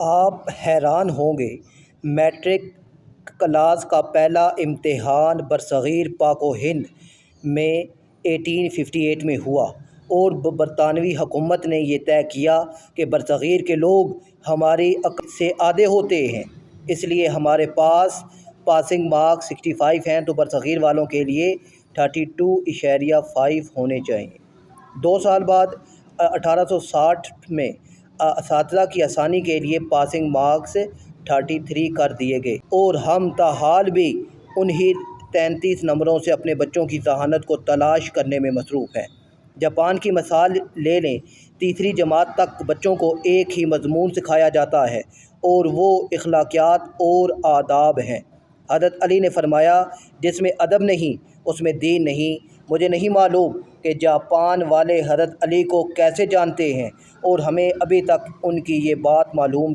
आप हैरान होंगे, मैट्रिक क्लास का पहला इम्तिहान बरसग़ीर पाक व हिंद में 1858 में हुआ और बरतानवी हुकूमत ने यह तय किया कि बरसग़ीर के लोग हमारी अक़ल से आधे होते हैं, इसलिए हमारे पास पासिंग मार्क्स 65 हैं तो बरसग़ीर वालों के लिए 32.5 होने चाहिए। 2 साल बाद 1860 में असातिज़ा की आसानी के लिए पासिंग मार्क्स 33 कर दिए गए और हम ताहाल भी उन्हीं 33 नंबरों से अपने बच्चों की ज़हानत को तलाश करने में मसरूफ़ हैं। जापान की मिसाल ले लें, तीसरी जमात तक बच्चों को एक ही मज़मून सिखाया जाता है और वो अखलाकियात और आदाब हैं। हज़रत अली ने फरमाया, जिसमें अदब नहीं उसमें दीन नहीं। मुझे नहीं मालूम कि जापान वाले हज़रत अली को कैसे जानते हैं और हमें अभी तक उनकी ये बात मालूम